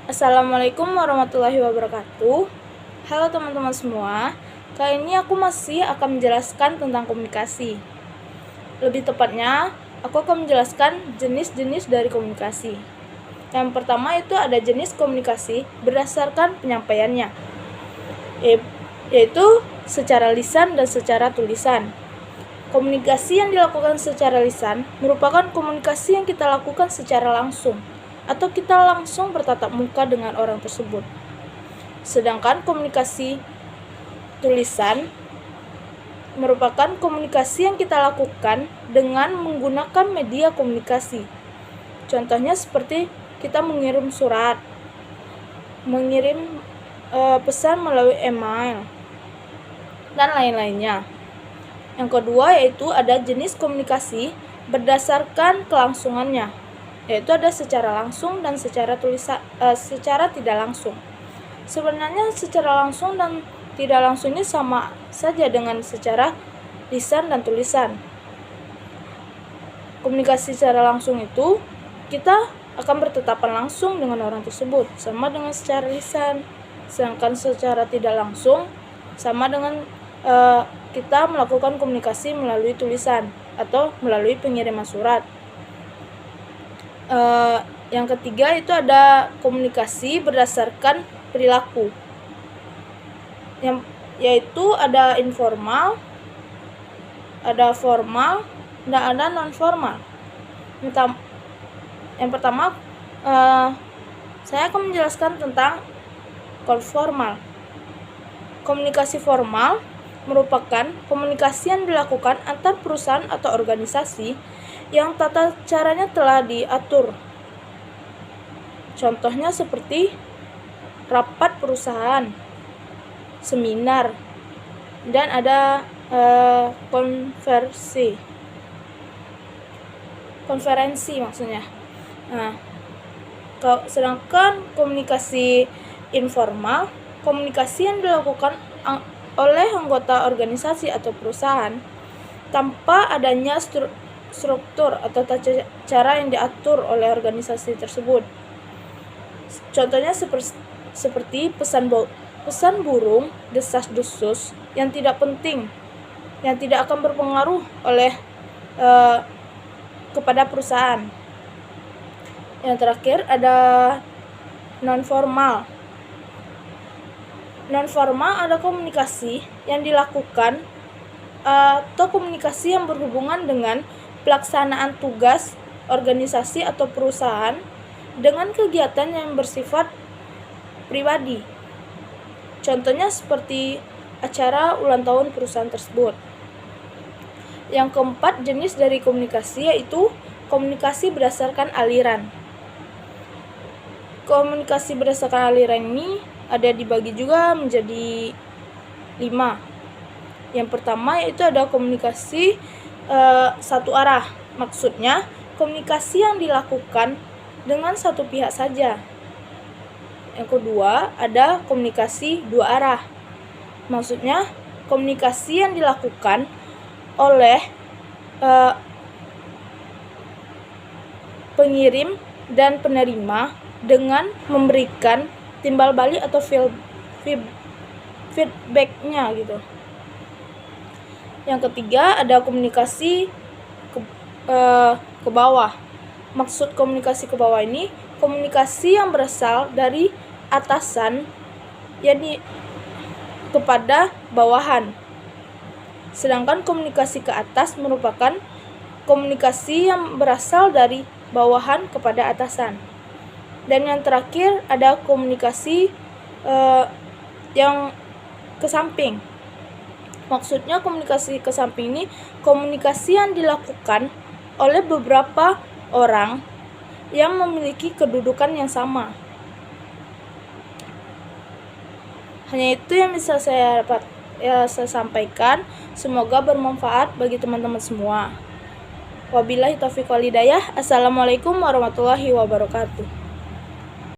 Assalamualaikum warahmatullahi wabarakatuh. Halo teman-teman semua. Kali ini aku masih akan menjelaskan tentang komunikasi. Lebih tepatnya, aku akan menjelaskan jenis-jenis dari komunikasi. Yang pertama itu ada jenis komunikasi berdasarkan penyampaiannya, yaitu secara lisan dan secara tulisan. Komunikasi yang dilakukan secara lisan merupakan komunikasi yang kita lakukan secara langsung, atau kita langsung bertatap muka dengan orang tersebut. Sedangkan komunikasi tulisan merupakan komunikasi yang kita lakukan dengan menggunakan media komunikasi. Contohnya seperti kita mengirim surat, mengirim pesan melalui email, dan lain-lainnya. Yang kedua yaitu ada jenis komunikasi berdasarkan kelangsungannya, yaitu ada secara langsung dan secara tidak langsung. Sebenarnya secara langsung dan tidak langsung ini sama saja dengan secara lisan dan tulisan. Komunikasi secara langsung itu kita akan bertatapan langsung dengan orang tersebut, sama dengan secara lisan. Sedangkan secara tidak langsung sama dengan kita melakukan komunikasi melalui tulisan atau melalui pengiriman surat. Yang ketiga itu ada komunikasi berdasarkan perilaku, yaitu ada informal, ada formal, dan ada non-formal. Yang pertama, saya akan menjelaskan tentang konformal. Komunikasi formal merupakan komunikasi yang dilakukan antar perusahaan atau organisasi yang tata caranya telah diatur. Contohnya seperti rapat perusahaan, seminar, dan ada konferensi maksudnya. Sedangkan komunikasi informal, komunikasi yang dilakukan oleh anggota organisasi atau perusahaan tanpa adanya struktur atau tata cara yang diatur oleh organisasi tersebut. Contohnya seperti pesan burung, desas-desus yang tidak penting, yang tidak akan berpengaruh kepada perusahaan. Yang terakhir ada non-formal. Non-formal ada komunikasi yang dilakukan atau komunikasi yang berhubungan dengan pelaksanaan tugas organisasi atau perusahaan dengan kegiatan yang bersifat pribadi. Contohnya seperti acara ulang tahun perusahaan tersebut. Yang keempat jenis dari komunikasi yaitu komunikasi berdasarkan aliran. Komunikasi berdasarkan aliran ini ada dibagi juga menjadi 5. Yang pertama yaitu ada komunikasi satu arah. Maksudnya komunikasi yang dilakukan dengan satu pihak saja. Yang kedua ada komunikasi dua arah. Maksudnya komunikasi yang dilakukan oleh pengirim dan penerima dengan memberikan timbal balik atau feedbacknya gitu. Yang ketiga ada komunikasi ke bawah. Maksud komunikasi ke bawah ini komunikasi yang berasal dari atasan kepada bawahan. Sedangkan komunikasi ke atas merupakan komunikasi yang berasal dari bawahan kepada atasan. Dan yang terakhir ada komunikasi yang ke samping. Maksudnya komunikasi ke samping ini komunikasi yang dilakukan oleh beberapa orang yang memiliki kedudukan yang sama. Hanya itu yang bisa saya sampaikan. Semoga bermanfaat bagi teman-teman semua. Wabillahi taufiq wal hidayah. Assalamualaikum warahmatullahi wabarakatuh.